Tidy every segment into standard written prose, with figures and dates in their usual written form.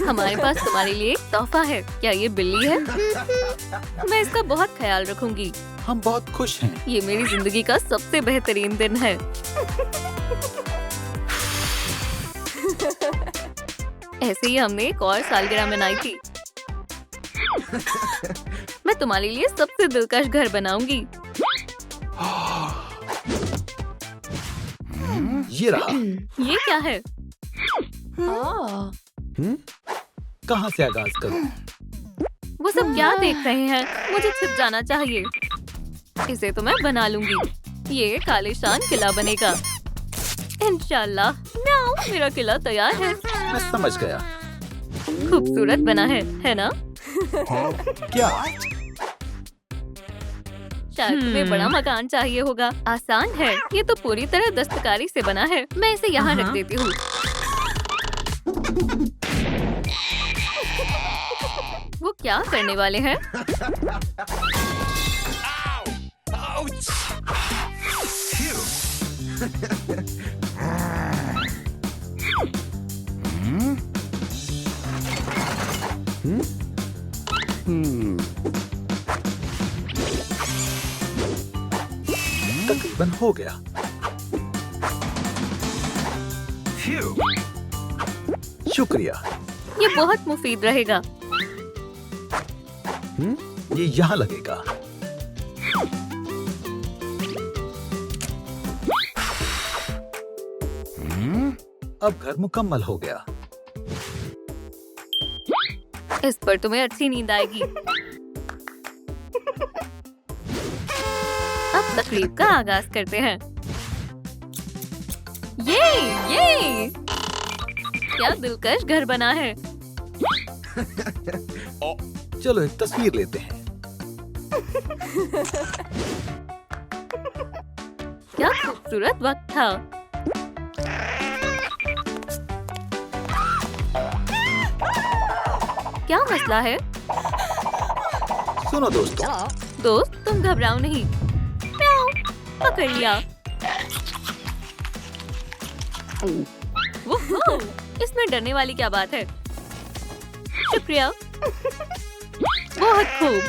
हमारे पास तुम्हारे लिए एक तोहफा है। क्या ये बिल्ली है? मैं इसका बहुत ख्याल रखूंगी। हम बहुत खुश हैं। ये मेरी जिंदगी का सबसे बेहतरीन दिन है। ऐसे ही हमने एक और सालगिरह मनाई थी। मैं तुम्हारे लिए सबसे दिलकश घर बनाऊंगी। ये रहा। ये क्या है? कहाँ से आगाज करूं? वो सब क्या देख रहे हैं? मुझे छिप जाना चाहिए। इसे तो मैं बना लूंगी। ये एक आलीशान किला बनेगा। इंशाल्लाह। म्याऊ, मेरा किला तैयार है। मैं समझ गया। खूबसूरत बना है ना? क्या? शायद तुम्हें बड़ा मकान चाहिए होगा। आसान है। ये तो पूरी तरह दस्तकारी से बना है। मैं इसे यहाँ रख देती हूँ। वो क्या करने वाले हैं? तकरीबन हो गया। शुक्रिया। ये बहुत मुफीद रहेगा। ये यहाँ लगेगा। अब घर मुकम्मल हो गया। इस पर तुम्हें अच्छी नींद आएगी। अब तकलीफ का आगाज करते हैं। ये क्या दिलकश घर बना है। चलो एक तस्वीर लेते हैं। क्या खूबसूरत वक्त था। क्या मसला है? सुनो दोस्तों। दोस्त, तुम घबराओ नहीं। म्याऊ, पकड़ लिया। वो, इसमें डरने वाली क्या बात है? शुक्रिया। बहुत खूब।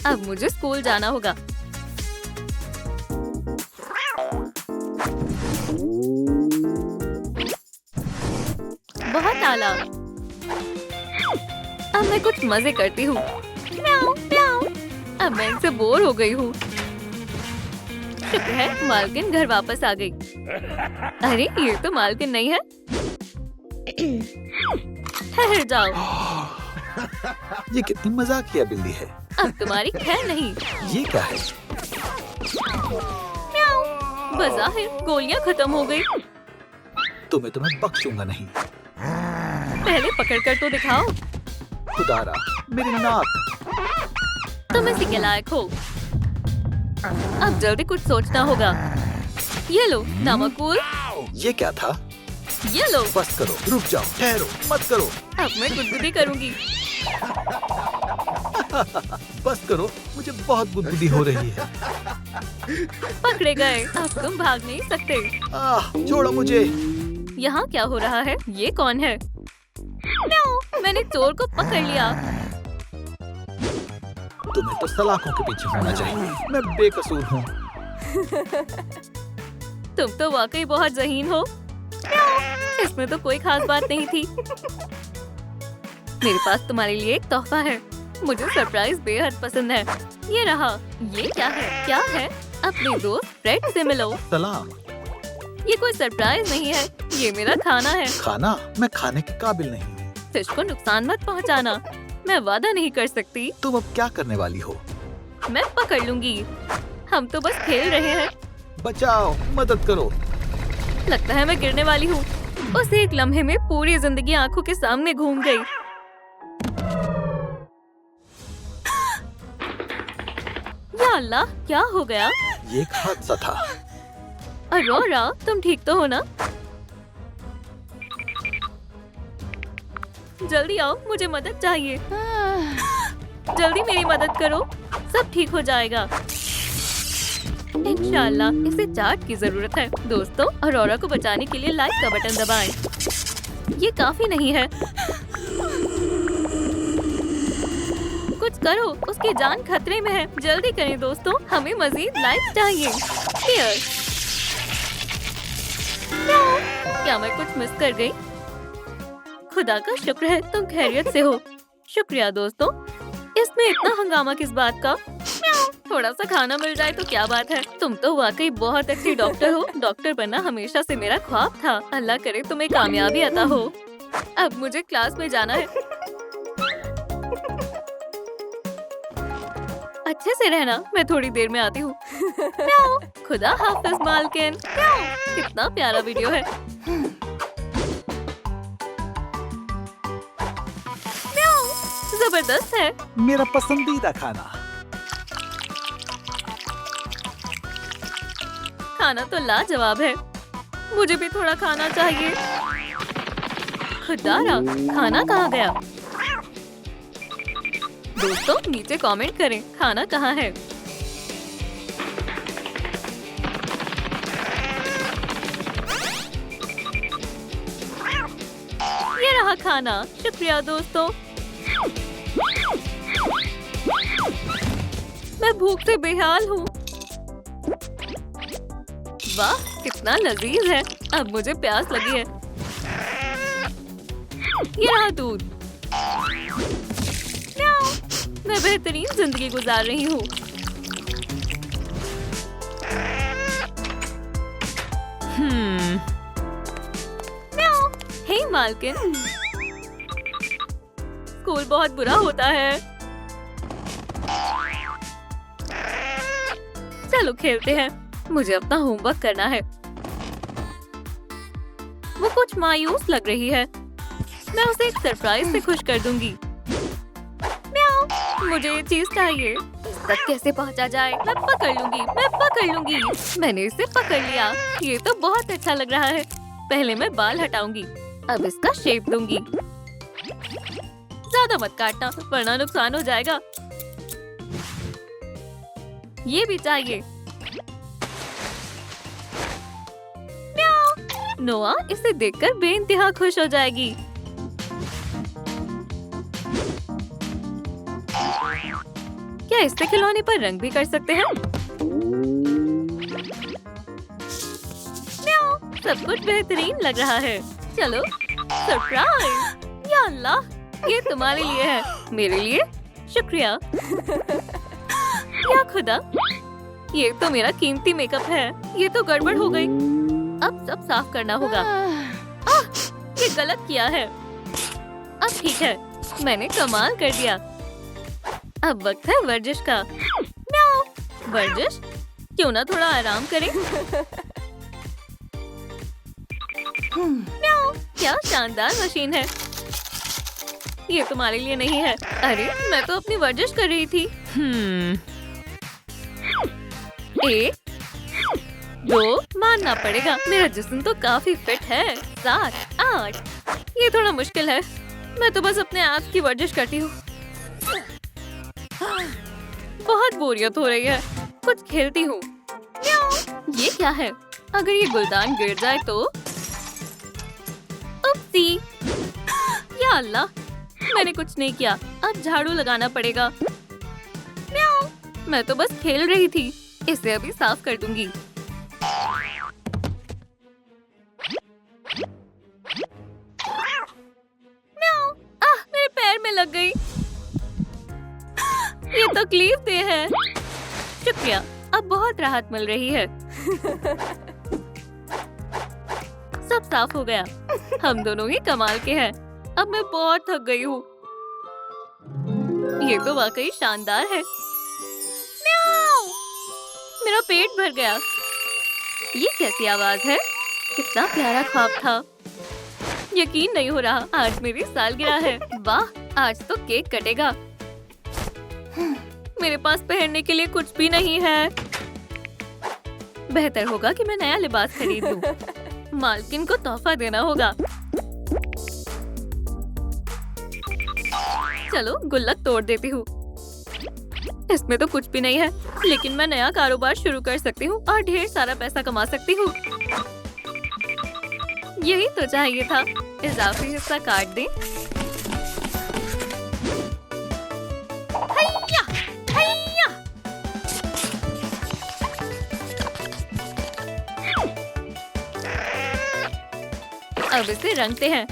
अब मुझे स्कूल जाना होगा। बहुत आला। अब मैं कुछ मजे करती हूँ। म्याऊ, म्याऊ। अब मैं इनसे बोर हो गई हूँ। शुक्र है मालकिन घर वापस आ गई। अरे ये तो मालकिन नहीं है। ठहर जाओ। ये कितनी मजाकिया बिल्ली है। अब तुम्हारी खैर नहीं। ये क्या है? म्याऊ। बज़ाहिर गोलियां खत्म हो गई। तुम्हें तो मैं बख्शूंगा नहीं। पहले पकड़ कर तो दिखाओ। खुदारा, मेरी नाक। तुम इसी के लायक हो। अब जल्दी कुछ सोचना होगा। ये लो, नामकूल। ये क्या था? ये लो। बस करो, रुक जाओ, ठहरो, मत करो। अब मैं गुदगुदी करूंगी। बस करो, मुझे बहुत गुदगुदी हो रही है। पकड़े गए। अब तुम भाग नहीं सकते। छोड़ो मुझे। यहाँ क्या हो रहा है? ये कौन है? म्याऊ, मैंने चोर को पकड़ लिया। तुम्हें तो सलाखों के पीछे होना चाहिए। मैं बेकसूर हूँ। तुम तो वाकई बहुत ज़हीन हो। इसमें तो कोई खास बात नहीं थी। मेरे पास तुम्हारे लिए एक तोहफा है। मुझे सरप्राइज बेहद पसंद है। ये रहा। ये क्या है? क्या है? अपने दोस्त फ्रेड से मिलो। सलाम। ये कोई सरप्राइज नहीं है। ये मेरा खाना है। खाना? मैं खाने के काबिल नहीं हूँ। फिश को नुकसान मत पहुँचाना। मैं वादा नहीं कर सकती। तुम अब क्या करने वाली हो? मैं पकड़ लूंगी। हम तो बस खेल रहे हैं। बचाओ, मदद करो। लगता है मैं गिरने वाली हूँ। उस एक लम्हे में पूरी जिंदगी आंखों के सामने घूम गई। या अल्लाह, क्या हो गया? ये एक हादसा था। अरोरा, तुम ठीक तो हो ना? जल्दी आओ, मुझे मदद चाहिए। जल्दी मेरी मदद करो। सब ठीक हो जाएगा। इंशाल्लाह। इसे चार्ट की जरूरत है। दोस्तों, अरोरा को बचाने के लिए लाइक का बटन दबाएं। ये काफी नहीं है। कुछ करो, उसकी जान खतरे में है। जल्दी करें दोस्तों, हमें मजीद लाइफ चाहिए। Cheers! क्या मैं कुछ मिस कर गई? खुदा का शुक्र है तुम खैरियत से हो। शुक्रिया दोस्तों। इसमें इतना हंगामा किस बात का? थोड़ा सा खाना मिल जाए तो क्या बात है। तुम तो वाकई बहुत अच्छी डॉक्टर हो। डॉक्टर बनना हमेशा से मेरा ख्वाब था। अल्लाह करे तुम्हें कामयाबी अता हो। अब मुझे क्लास में जाना है। अच्छे से रहना, मैं थोड़ी देर में आती हूँ। खुदा हाफिज मालकिन। कितना प्यारा वीडियो है। जबरदस्त है। मेरा पसंदीदा खाना। खाना तो लाजवाब है। मुझे भी थोड़ा खाना चाहिए। खुदारा, खाना कहाँ गया? दोस्तों नीचे कमेंट करें खाना कहाँ है। ये रहा खाना। शुक्रिया दोस्तों। मैं भूख से बेहाल हूँ। वाह कितना लजीज है। अब मुझे प्यास लगी है। ये रहा दूध। मैं बेहतरीन जिंदगी गुजार रही हूँ। हे मालकिन, स्कूल बहुत बुरा होता है। चलो खेलते हैं। मुझे अपना होमवर्क करना है। वो कुछ मायूस लग रही है। मैं उसे एक सरप्राइज से खुश कर दूंगी। मुझे ये चीज चाहिए। इस तक कैसे पहुंचा जाए? मैं पकड़ लूंगी, मैं पकड़ लूंगी। मैंने इसे पकड़ लिया। ये तो बहुत अच्छा लग रहा है। पहले मैं बाल हटाऊंगी, अब इसका शेप दूंगी। ज्यादा मत काटना वरना नुकसान हो जाएगा। ये भी चाहिए। नोआ इसे देखकर बेइंतहा खुश हो जाएगी। क्या इससे खिलौने पर रंग भी कर सकते हैं? सब कुछ बेहतरीन लग रहा है। चलो सरप्राइज। या अल्लाह, ये तुम्हारे लिए है। मेरे लिए? शुक्रिया। या खुदा, ये तो मेरा कीमती मेकअप है। ये तो गड़बड़ हो गई। अब सब साफ करना होगा। ये गलत किया है। अब ठीक है, मैंने कमाल कर दिया। अब वक्त है वर्जिश का। वर्जिश? क्यों ना थोड़ा आराम करें? क्या शानदार मशीन है। ये तुम्हारे लिए नहीं है। अरे मैं तो अपनी वर्जिश कर रही थी। 1 2 मानना पड़ेगा। मेरा जिस्म तो काफी फिट है। 7 8 ये थोड़ा मुश्किल है। मैं तो बस अपने आप की वर्जिश करती हूँ। बहुत बोरियत हो रही है। कुछ खेलती हूँ। ये क्या है? अगर ये गुलदान गिर जाए तो? उपसी! या अल्लाह, मैंने कुछ नहीं किया। अब झाड़ू लगाना पड़ेगा। मैं तो बस खेल रही थी। इसे अभी साफ कर दूंगी। मेरे पैर में लग गई। ये तकलीफ दे है। शुक्रिया, अब बहुत राहत मिल रही है। सब साफ हो गया। हम दोनों ही कमाल के हैं। अब मैं बहुत थक गई हूँ। ये तो वाकई शानदार है। मेरा पेट भर गया। ये कैसी आवाज है? कितना प्यारा ख्वाब था। यकीन नहीं हो रहा, आज मेरी सालगिरह है। वाह, आज तो केक कटेगा। मेरे पास पहनने के लिए कुछ भी नहीं है। बेहतर होगा कि मैं नया लिबास खरीद लूं। मालकिन को तोहफा देना होगा। चलो गुल्लक तोड़ देती हूँ। इसमें तो कुछ भी नहीं है, लेकिन मैं नया कारोबार शुरू कर सकती हूँ और ढेर सारा पैसा कमा सकती हूँ। यही तो चाहिए था। इजाफी हिस्सा काट दे। हैया, हैया। अब इसे रंगते हैं।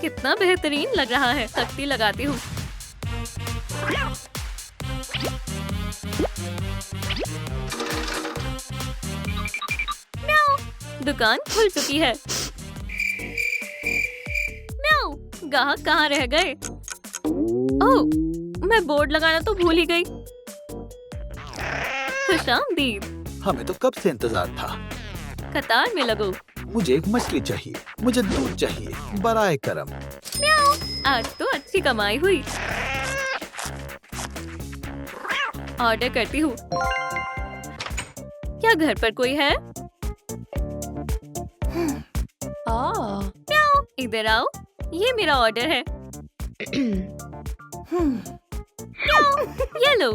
कितना बेहतरीन लग रहा है। सख्ती लगाती हूँ। दुकान खुल चुकी है। म्याऊ, ग्राहक कहाँ रह गए? ओह, मैं बोर्ड लगाना तो भूल ही गई। खुशामदीद। हमें तो कब से इंतजार था। कतार में लगो। मुझे एक मछली चाहिए। मुझे दूध चाहिए। बराए करम। आज तो अच्छी कमाई हुई। ऑर्डर करती हूँ। क्या घर पर कोई है? म्याऊ, इधर आओ। ये मेरा ऑर्डर है। म्याऊ, ये लो।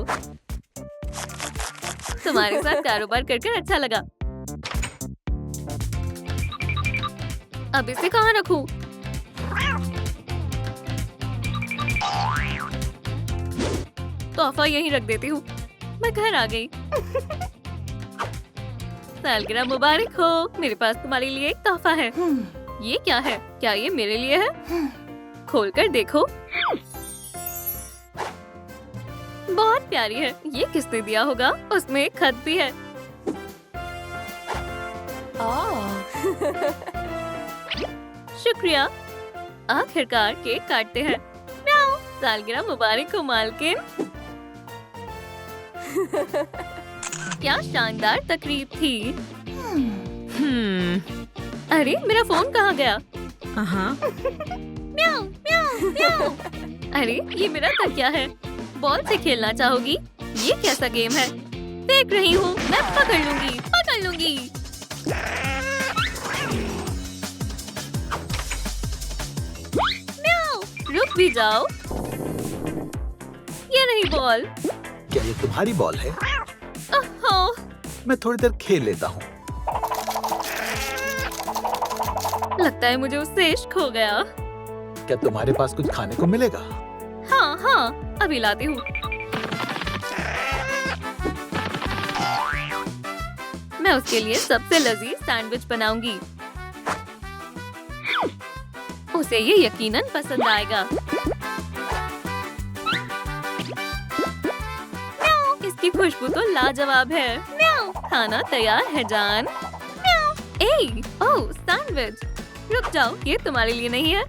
तुम्हारे साथ कारोबार करके अच्छा लगा। अब इसे कहाँ रखूं? तोहफा यहीं रख देती हूँ। मैं घर आ गई। सालगिरह मुबारक हो। मेरे पास तुम्हारे लिए एक तोहफा है। ये क्या है? क्या ये मेरे लिए है? खोलकर देखो। बहुत प्यारी है। ये किसने दिया होगा? उसमें एक खत भी है। शुक्रिया। आखिरकार केक काटते हैं। म्याऊ, सालगिरह मुबारक हो मालकिन। क्या शानदार तकरीब थी। अरे मेरा फोन कहाँ गया? म्याऊ, म्याऊ, म्याऊ। अरे ये मेरा तकिया है। बॉल से खेलना चाहोगी? ये कैसा गेम है? फेंक रही हूँ। मैं पकड़ लूंगी, पकड़ लूंगी। म्याऊ, रुक भी जाओ। ये रही बॉल। क्या ये तुम्हारी बॉल है? ओह, मैं थोड़ी देर खेल लेता हूँ। लगता है मुझे उससे इश्क हो गया। क्या तुम्हारे पास कुछ खाने को मिलेगा? हाँ हाँ, अभी लाती हूँ। मैं उसके लिए सबसे लजीज सैंडविच बनाऊंगी। उसे ये यकीनन पसंद आएगा। म्याऊ, इसकी खुशबू तो लाजवाब है। म्याऊ, खाना तैयार है जान। म्याऊ, ए, ओह सैंडविच। रुक जाओ, ये तुम्हारे लिए नहीं है।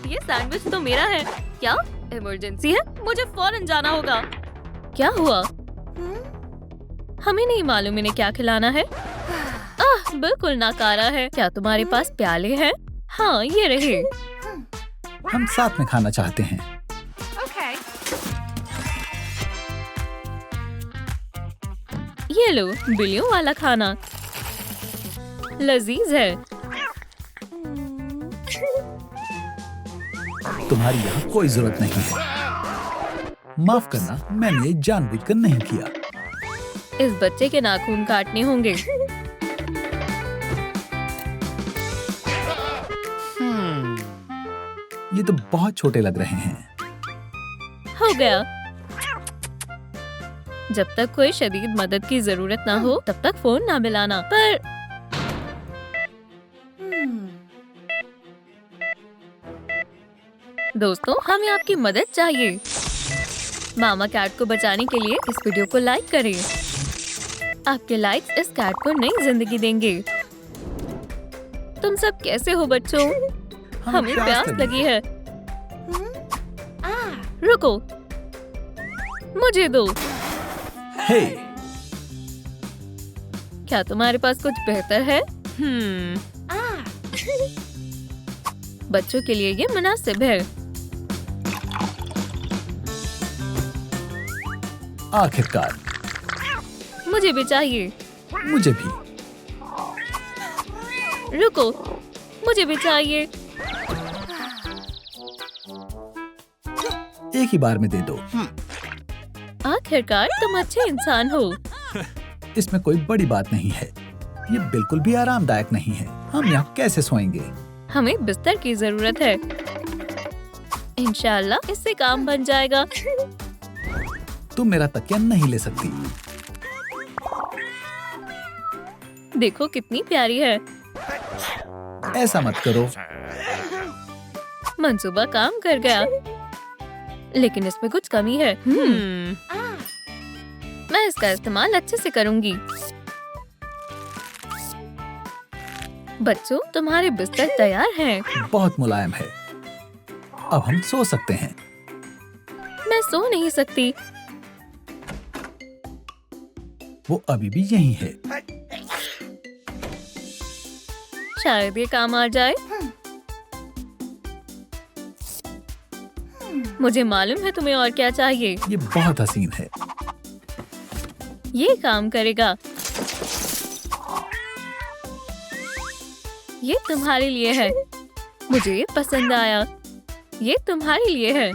ये सैंडविच तो मेरा है। क्या इमरजेंसी है? मुझे फौरन जाना होगा। क्या हुआ? हमें नहीं मालूम इन्हें क्या खिलाना है। बिल्कुल नाकारा है। क्या तुम्हारे पास प्याले हैं? हाँ, ये रहे। हम साथ में खाना चाहते हैं। ये लो, बिल्लियों वाला खाना। लजीज है। तुम्हारी यहाँ कोई जरूरत नहीं है। माफ करना, मैंने ये जानबूझकर नहीं किया। इस बच्चे के नाखून काटने होंगे। ये तो बहुत छोटे लग रहे हैं। हो गया। जब तक कोई शदीद मदद की जरूरत ना हो तब तक फोन ना मिलाना। पर दोस्तों, हमें आपकी मदद चाहिए। मामा कैट को बचाने के लिए इस वीडियो को लाइक करें। आपके लाइक्स इस कैट को नई जिंदगी देंगे। तुम सब कैसे हो बच्चों? हमें प्यास लगी है। रुको, मुझे दो। हे, क्या तुम्हारे पास कुछ बेहतर है? बच्चों के लिए ये मुनासिब है। आखिरकार मुझे भी चाहिए। मुझे भी। रुको, मुझे भी चाहिए। एक ही बार में दे दो। आखिरकार तुम अच्छे इंसान हो। इसमें कोई बड़ी बात नहीं है। ये बिल्कुल भी आरामदायक नहीं है। हम यहाँ कैसे सोएंगे? हमें बिस्तर की जरूरत है। इंशाल्लाह इससे काम बन जाएगा। तुम मेरा तकिया नहीं ले सकती। देखो कितनी प्यारी है। ऐसा मत करो। मंसूबा काम कर गया, लेकिन इसमें कुछ कमी है। मैं इसका इस्तेमाल अच्छे से करूंगी। बच्चों, तुम्हारे बिस्तर तैयार हैं। बहुत मुलायम है। अब हम सो सकते हैं। मैं सो नहीं सकती। वो अभी भी यहीं है। शायद ये काम आ जाए। मुझे मालूम है तुम्हें और क्या चाहिए। ये बहुत हसीन है। ये काम करेगा। ये तुम्हारे लिए है। मुझे ये पसंद आया। ये तुम्हारे लिए है।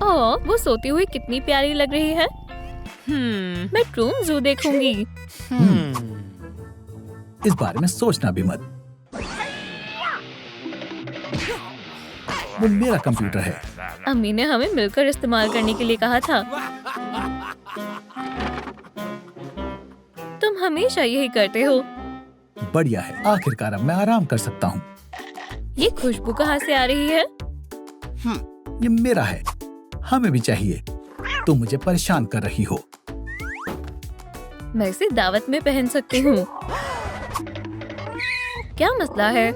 ओह, वो सोती हुई कितनी प्यारी लग रही है। मैं ट्रूम ज़ू देखूंगी। इस बारे में सोचना भी मत। वो मेरा कंप्यूटर है। अम्मी ने हमें मिलकर इस्तेमाल करने के लिए कहा था। तुम हमेशा यही करते हो। बढ़िया है। आखिरकार अब मैं आराम कर सकता हूँ। ये खुशबू कहाँ से आ रही है? ये मेरा है। हमें भी चाहिए। तुम मुझे परेशान कर रही हो। मैं इसे दावत में पहन सकती हूँ। क्या मसला है?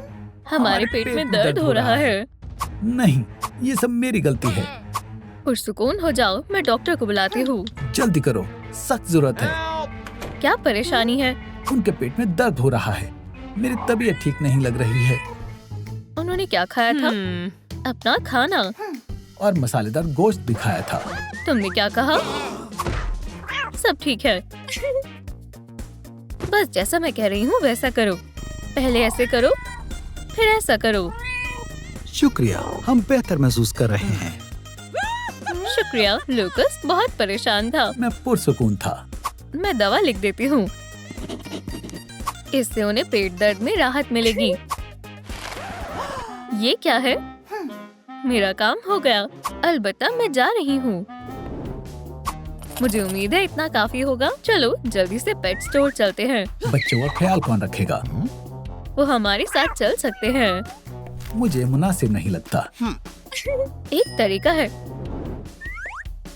हमारे पेट में दर्द हो रहा है। नहीं, ये सब मेरी गलती है। पुरसुकून हो जाओ, मैं डॉक्टर को बुलाती हूँ। जल्दी करो, सख्त जरूरत है। क्या परेशानी है? उनके पेट में दर्द हो रहा है। मेरी तबीयत ठीक नहीं लग रही है। उन्होंने क्या खाया था? अपना खाना और मसालेदार गोश्त भी खाया था। तुमने क्या कहा? सब ठीक है। बस जैसा मैं कह रही हूँ वैसा करो। पहले ऐसे करो, फिर ऐसा करो। शुक्रिया, हम बेहतर महसूस कर रहे हैं। शुक्रिया। लूकस बहुत परेशान था। मैं पुरसुकून था। मैं दवा लिख देती हूँ। इससे उन्हें पेट दर्द में राहत मिलेगी। ये क्या है? मेरा काम हो गया। अलबत्ता मैं जा रही हूँ। मुझे उम्मीद है इतना काफी होगा। चलो जल्दी से पेट स्टोर चलते हैं। बच्चों का ख्याल कौन रखेगा? वो हमारे साथ चल सकते हैं। मुझे मुनासिब नहीं लगता। एक तरीका है।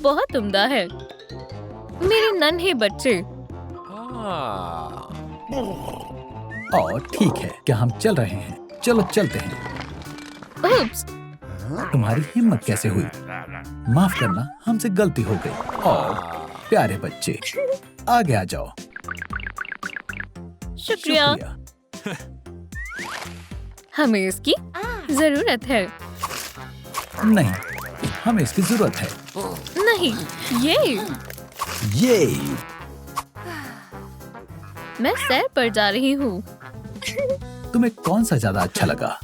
बहुत उम्दा है। मेरे नन्हे बच्चे। और ठीक है, क्या हम चल रहे हैं? चलो चलते हैं। उप्स, तुम्हारी हिम्मत कैसे हुई? माफ करना, हमसे गलती हो गई। और प्यारे बच्चे, आगे आ जाओ। शुक्रिया। हमें इसकी जरूरत है। नहीं, हमें इसकी जरूरत है। नहीं, ये मैं सैर पर जा रही हूँ। तुम्हें कौन सा ज्यादा अच्छा लगा?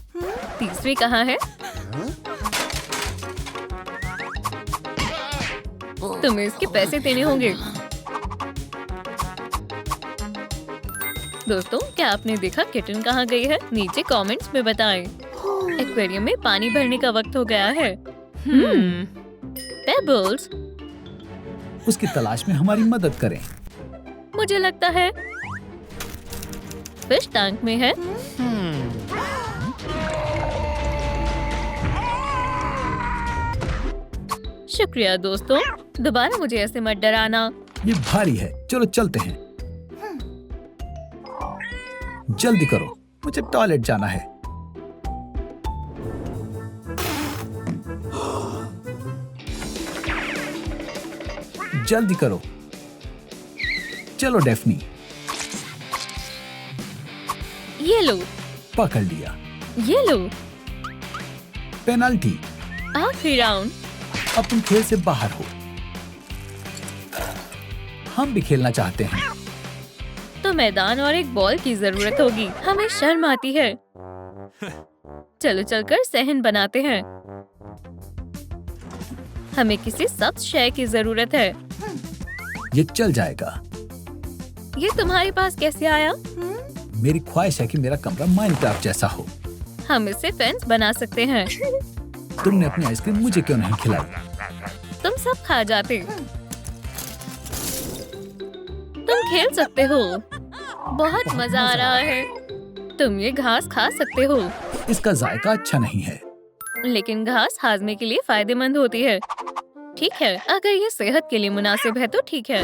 तीसरी कहाँ है? तुम्हें इसके पैसे देने होंगे। दोस्तों, क्या आपने देखा किटन कहाँ गई है? नीचे कमेंट्स में बताएं। एक्वेरियम में पानी भरने का वक्त हो गया है। पेबल्स, उसकी तलाश में हमारी मदद करें। मुझे लगता है फिश टैंक में है। शुक्रिया दोस्तों। दोबारा मुझे ऐसे मत डराना। ये भारी है। चलो चलते हैं। जल्दी करो, मुझे टॉयलेट जाना है। जल्दी करो। चलो डेफनी। ये लो, पकड़ लिया। ये लो। पेनल्टी। आखिरी राउंड। अब तुम खेल से बाहर हो। हम भी खेलना चाहते हैं। तो मैदान और एक बॉल की जरूरत होगी। हमें शर्म आती है। चलो चलकर सहन बनाते हैं। हमें किसी सख्त शय की जरूरत है। ये चल जाएगा। ये तुम्हारे पास कैसे आया? मेरी ख्वाहिश है कि मेरा कमरा माइनक्राफ्ट जैसा हो। हम इससे फेंस बना सकते हैं। तुमने अपनी आइसक्रीम मुझे क्यों नहीं खिलाई? तुम सब खा जाते। तुम खेल सकते हो। बहुत मजा आ रहा है। तुम ये घास खा सकते हो। इसका जायका अच्छा नहीं है। लेकिन घास हाजमे के लिए फायदेमंद होती है। ठीक है, अगर ये सेहत के लिए मुनासिब है तो ठीक है।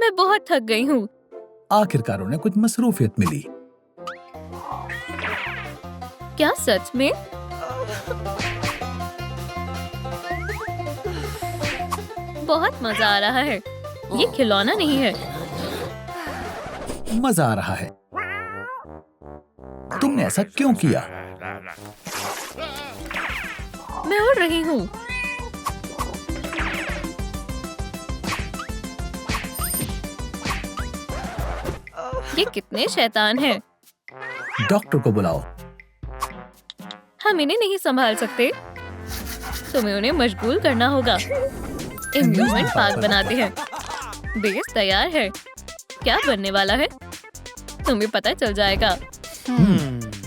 मैं बहुत थक गई हूँ। आखिरकार उन्हें कुछ मसरूफियत मिली। क्या सच में? बहुत मजा आ रहा है। ये खिलौना नहीं है। मजा आ रहा है। तुमने ऐसा क्यों किया? मैं उड़ रही हूँ। ये कितने शैतान हैं। डॉक्टर को बुलाओ। हम इन्हें नहीं संभाल सकते। तुम्हें उन्हें मशगूल करना होगा। एम्यूजमेंट पार्क बनाते हैं। बेस तैयार है। क्या बनने वाला है? तुम्हें पता चल जाएगा।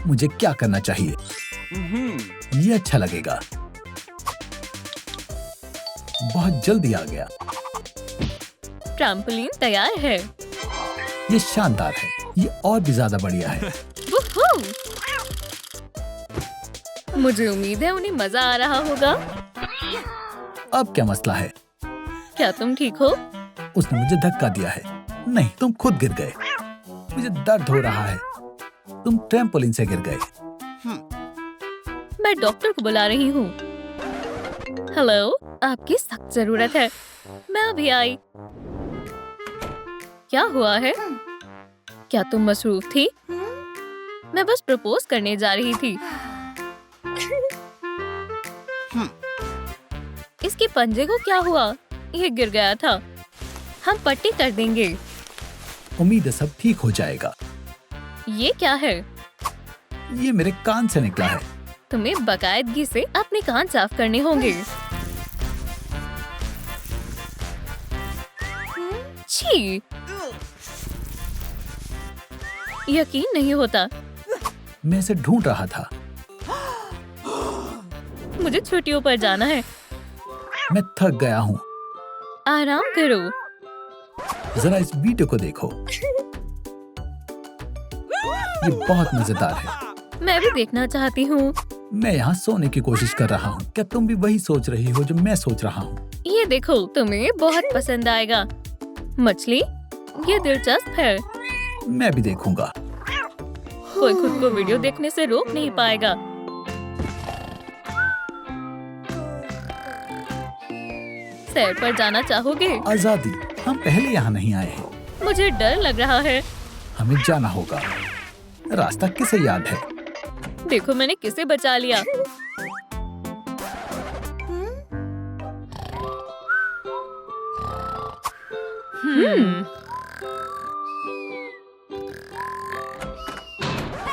मुझे क्या करना चाहिए? ये अच्छा लगेगा। बहुत जल्दी आ गया। ट्रैम्पोलिन तैयार है। ये शानदार है। ये और भी ज्यादा बढ़िया है। वुहू! मुझे उम्मीद है उन्हें मजा आ रहा होगा। अब क्या मसला है? क्या तुम ठीक हो? उसने मुझे धक्का दिया है। नहीं, तुम खुद गिर गए। मुझे दर्द हो रहा है। तुम ट्रैम्पोलिन से गिर गए। मैं डॉक्टर को बुला रही हूँ। हेलो, आपकी सख्त जरूरत है। मैं अभी आई। क्या हुआ है? क्या तुम मसरूफ थी? मैं बस प्रपोज करने जा रही थी। इसके पंजे को क्या हुआ? ये गिर गया था। हम पट्टी कर देंगे। उम्मीद है सब ठीक हो जाएगा। ये क्या है? ये मेरे कान से निकला है। तुम्हें बाकायदगी से अपने कान साफ करने होंगे। छी! यकीन नहीं होता। मैं इसे ढूंढ रहा था। मुझे छुट्टियों पर जाना है। मैं थक गया हूँ। आराम करो। जरा इस वीडियो को देखो। ये बहुत मजेदार है। मैं भी देखना चाहती हूँ। मैं यहाँ सोने की कोशिश कर रहा हूँ। क्या तुम भी वही सोच रही हो जो मैं सोच रहा हूँ? ये देखो, तुम्हें बहुत पसंद आएगा। मछली, ये दिलचस्प है। मैं भी देखूंगा। कोई खुद को वीडियो देखने से रोक नहीं पाएगा। सैर पर जाना चाहोगे? आजादी, हम पहले यहाँ नहीं आए हैं। मुझे डर लग रहा है। हमें जाना होगा। रास्ता किसे याद है? देखो, मैंने किसे बचा लिया।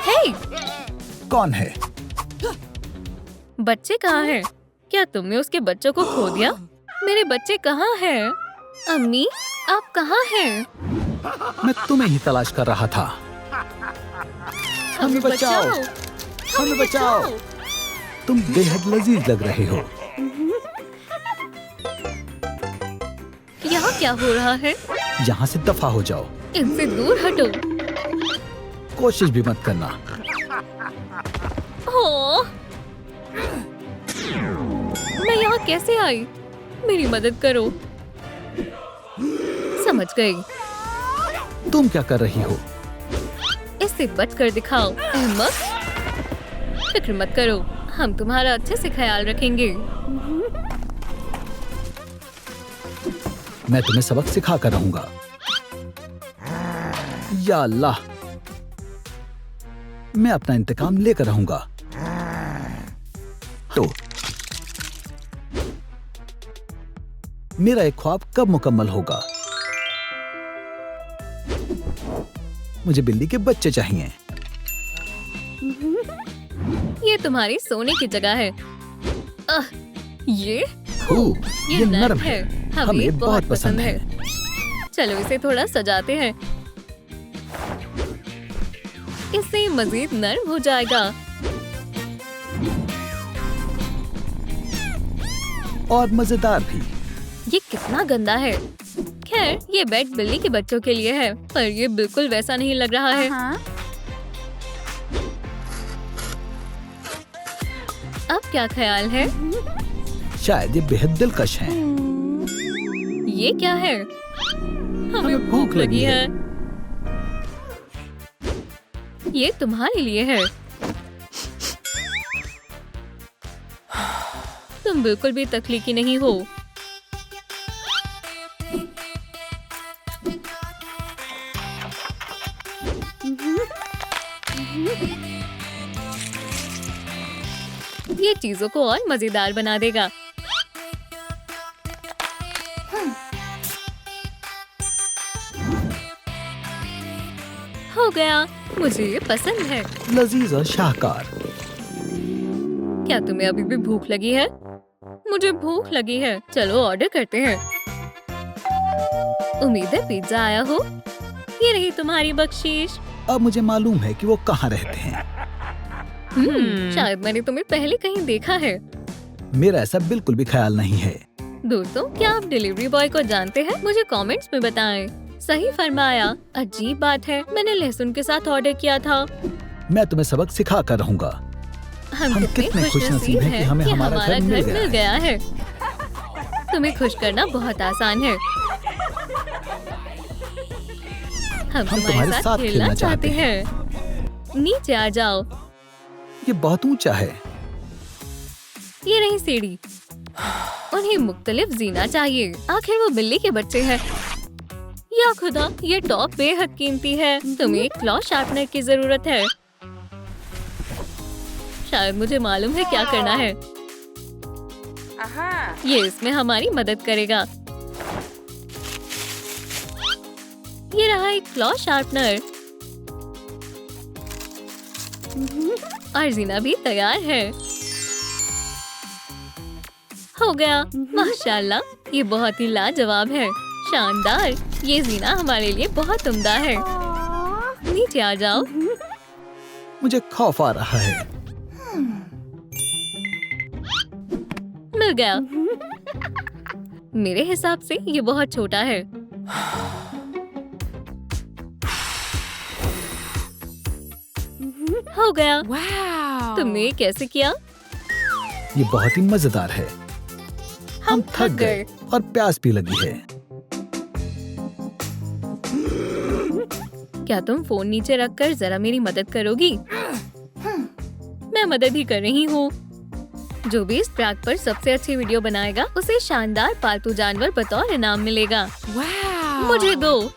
हे! कौन है? बच्चे कहाँ हैं? क्या तुमने उसके बच्चों को खो दिया? मेरे बच्चे कहाँ हैं? अम्मी, आप कहाँ हैं? मैं तुम्हें ही तलाश कर रहा था। हमें बचाओ! हमें बचाओ! तुम बेहद लजीज लग रहे हो। यहाँ क्या हो रहा है? यहाँ से दफा हो जाओ। इनसे दूर हटो। कोशिश भी मत करना। ओह! मैं यहाँ कैसे आई? मेरी मदद करो। समझ गई। तुम क्या कर रही हो? इससे बचकर दिखाओ, अहमक। फिक्र मत करो, हम तुम्हारा अच्छे से ख्याल रखेंगे। मैं तुम्हें सबक सिखा कर रहूंगा। या अल्लाह, मैं अपना इंतकाम लेकर रहूंगा। तो मेरा एक ख्वाब कब मुकम्मल होगा? मुझे बिल्ली के बच्चे चाहिए। ये तुम्हारी सोने की जगह है। ये ये नर्म है। हमें बहुत पसंद है। चलो इसे थोड़ा सजाते हैं। इससे मजीद नर्म हो जाएगा। और मजेदार भी। ये कितना गंदा है। खैर ये बेड बिल्ली के बच्चों के लिए है, पर ये बिल्कुल वैसा नहीं लग रहा है। अब क्या ख्याल है? शायद ये बेहद दिलकश है। ये क्या है? हमें भूख लगी है। ये तुम्हारे लिए है। तुम बिल्कुल भी तख्लीकी नहीं हो। ये चीजों को और मजेदार बना देगा। हो गया। मुझे ये पसंद है। लजीज और शाहकार। क्या तुम्हें अभी भी भूख लगी है? मुझे भूख लगी है। चलो ऑर्डर करते हैं। उम्मीद है पिज्जा आया हो। ये रही तुम्हारी बख्शीश। अब मुझे मालूम है कि वो कहाँ रहते हैं। शायद मैंने तुम्हें पहले कहीं देखा है। मेरा ऐसा बिल्कुल भी ख्याल नहीं है। दोस्तों क्या आप डिलीवरी बॉय को जानते हैं? मुझे कमेंट्स में बताएं। सही फरमाया। अजीब बात है, मैंने लहसुन के साथ ऑर्डर किया था। मैं तुम्हें सबक सिखा कर रहूंगा। हम कितने खुशनसीब हैं कि हमें हमारा घर मिल गया है। तुम्हें खुश करना बहुत आसान है। हम तुम्हारे साथ खेलना चाहते हैं। नीचे आ जाओ। ये बहुत ऊंचा है। ये रही सीढ़ी। उन्हें मुख्तलिफ जीना चाहिए। आखिर वो बिल्ली के बच्चे हैं। या खुदा, ये टॉप बेहद कीमती है। तुम्हें एक क्लॉ शार्पनर की जरूरत है। शायद मुझे मालूम है क्या करना है। ये इसमें हमारी मदद करेगा। ये रहा एक क्लॉ शार्पनर। और जीना भी तैयार है। हो गया। माशाल्लाह, ये बहुत ही लाजवाब है। शानदार। ये जीना हमारे लिए बहुत उम्दा है। नीचे आ जाओ। मुझे खौफ आ रहा है। मिल गया। मेरे हिसाब से ये बहुत छोटा है। हो गया। तुमने कैसे किया? ये बहुत ही मजेदार है। हम थक गए और प्यास भी लगी है। क्या तुम फोन नीचे रखकर जरा मेरी मदद करोगी? मैं मदद ही कर रही हूँ। जो भी इस ट्रैक पर सबसे अच्छी वीडियो बनाएगा उसे शानदार पालतू जानवर बतौर इनाम मिलेगा। मुझे दो।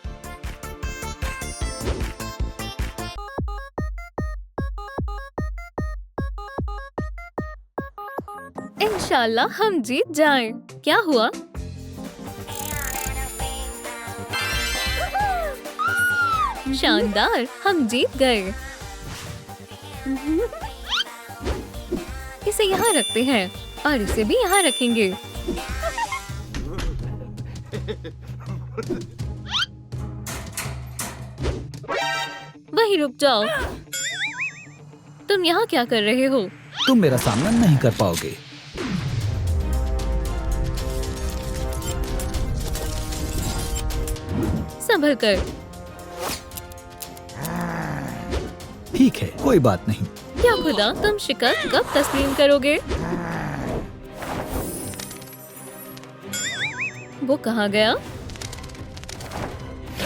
इंशाल्लाह हम जीत जाएं। क्या हुआ? शानदार, हम जीत गए। इसे यहाँ रखते हैं और इसे भी यहाँ रखेंगे। वहीं रुक जाओ। तुम यहाँ क्या कर रहे हो? तुम मेरा सामना नहीं कर पाओगे। संभल कर। ठीक है, कोई बात नहीं। क्या खुदा, तुम शिकस्त कब तस्लीम करोगे? वो कहाँ गया?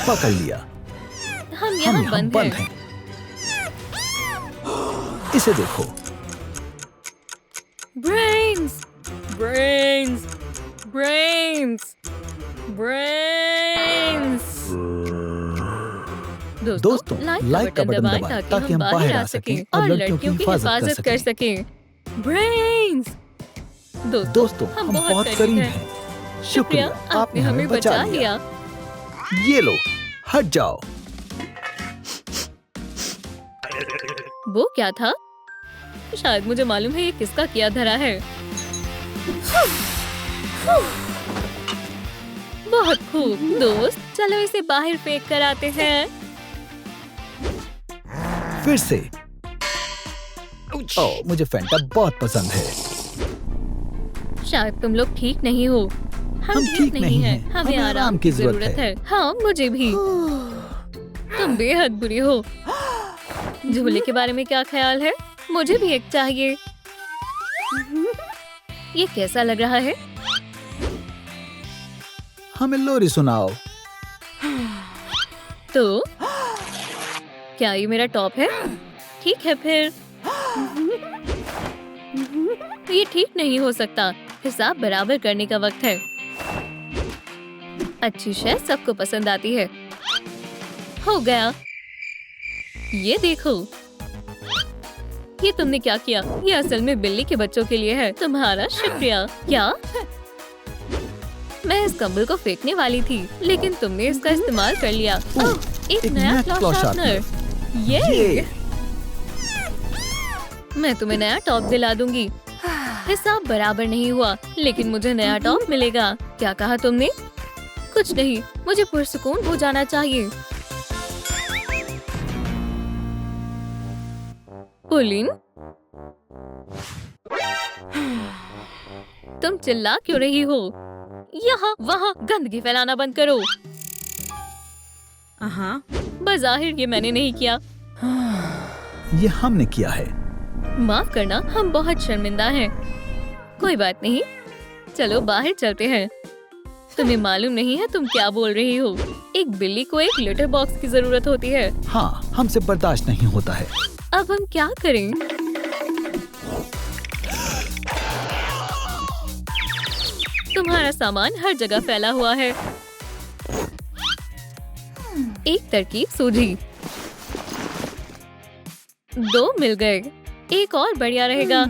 पकड़ लिया। हम यहाँ बंद हैं। इसे देखो। Brains, brains, brains, brains. दोस्तों, लाइक का बटन दबाएं ताकि हम बाहर आ सकें और लड़कियों की हिफाजत कर सकें। ब्रेन्स। दोस्तों, हम बहुत करीब हैं। शुक्रिया, आपने हमें बचा लिया। ये लो, हट जाओ। वो क्या था? शायद मुझे मालूम है ये किसका किया धरा है। बहुत खूब दोस्त, चलो इसे बाहर फेंक कर आते हैं। फिर से। ओह, मुझे फैंटा बहुत पसंद है। शायद तुम लोग ठीक नहीं हो। हम ठीक नहीं हैं। हमें आराम की जरूरत है। हाँ, मुझे भी। तुम बेहद बुरी हो। झूले के बारे में क्या ख्याल है? मुझे भी एक चाहिए। ये कैसा लग रहा है? हमें लोरी सुनाओ। तो क्या ये मेरा टॉप है? ठीक है फिर। ये ठीक नहीं हो सकता। हिसाब बराबर करने का वक्त है। अच्छी शय सबको पसंद आती है। हो गया। ये देखो। ये तुमने क्या किया? ये असल में बिल्ली के बच्चों के लिए है। तुम्हारा शुक्रिया। क्या? मैं इस कंबल को फेंकने वाली थी, लेकिन तुमने इसका इस्तेमाल कर लिया। एक नया क्लॉ शार्पनर। ये मैं तुम्हें नया टॉप दिला दूंगी। हिसाब बराबर नहीं हुआ, लेकिन मुझे नया टॉप मिलेगा। क्या कहा तुमने? कुछ नहीं, मुझे पुरसुकून हो जाना चाहिए। पुलिन, तुम चिल्ला क्यों रही हो? यहाँ वहाँ गंदगी फैलाना बंद करो। बज़ाहिर ये मैंने नहीं किया। ये हमने किया है। माफ करना, हम बहुत शर्मिंदा हैं। कोई बात नहीं, चलो बाहर चलते हैं। तुम्हें मालूम नहीं है तुम क्या बोल रही हो। एक बिल्ली को एक लिटर बॉक्स की जरूरत होती है। हाँ, हमसे बर्दाश्त नहीं होता है। अब हम क्या करें? तुम्हारा सामान हर जगह फैला हुआ है। एक तरकीब सूझी। 2 मिल गए। एक और बढ़िया रहेगा।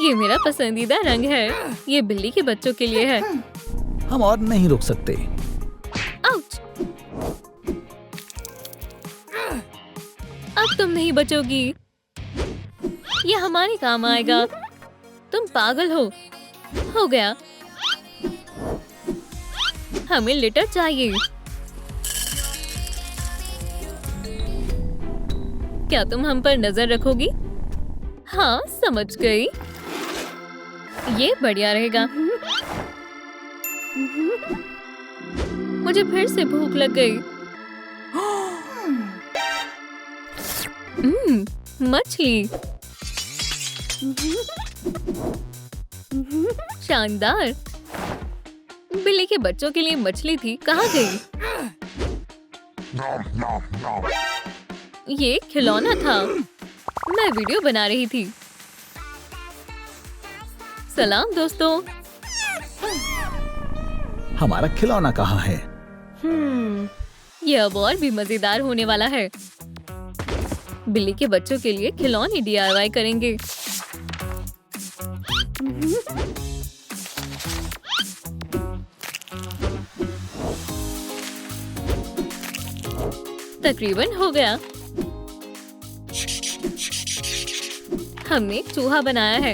ये मेरा पसंदीदा रंग है। ये बिल्ली के बच्चों के लिए है। हम और नहीं रुक सकते। आउच! अब तुम नहीं बचोगी। ये हमारे काम आएगा। तुम पागल हो। हो गया। हमें लिटर चाहिए। क्या तुम हम पर नजर रखोगी? हाँ, समझ गई। ये बढ़िया रहेगा। मुझे फिर से भूख लग गई। मछली। शानदार। बिल्ली के बच्चों के लिए मछली थी। कहाँ गई? ये खिलौना था। मैं वीडियो बना रही थी। सलाम दोस्तों। हमारा खिलौना कहाँ है? ये अब और भी मजेदार होने वाला है। बिल्ली के बच्चों के लिए खिलौने DIY करेंगे। तकरीबन हो गया। हमने एक चूहा बनाया है।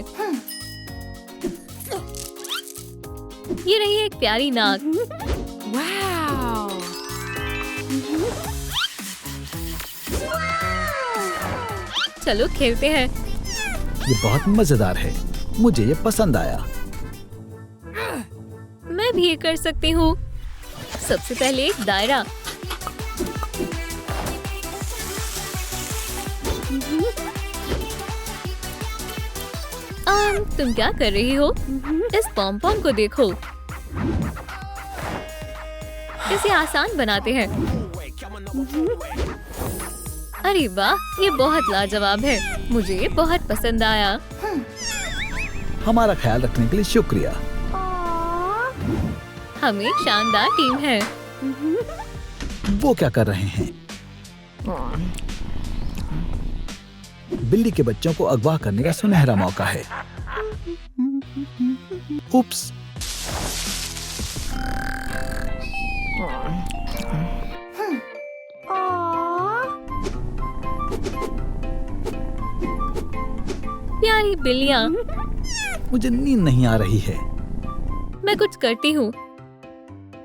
ये रही एक प्यारी नाक। चलो खेलते हैं। ये बहुत मजेदार है। मुझे ये पसंद आया। मैं भी ये कर सकती हूँ। सबसे पहले एक दायरा। तुम क्या कर रही हो? इस पॉम-पॉम को देखो। इसे आसान बनाते हैं। अरे वाह, ये बहुत लाजवाब है। मुझे ये बहुत पसंद आया। हमारा ख्याल रखने के लिए शुक्रिया। हम एक शानदार टीम है। वो क्या कर रहे हैं? बिल्ली के बच्चों को अगवा करने का सुनहरा मौका है। उप्स। प्यारी बिल्लियाँ। मुझे नींद नहीं आ रही है। मैं कुछ करती हूँ।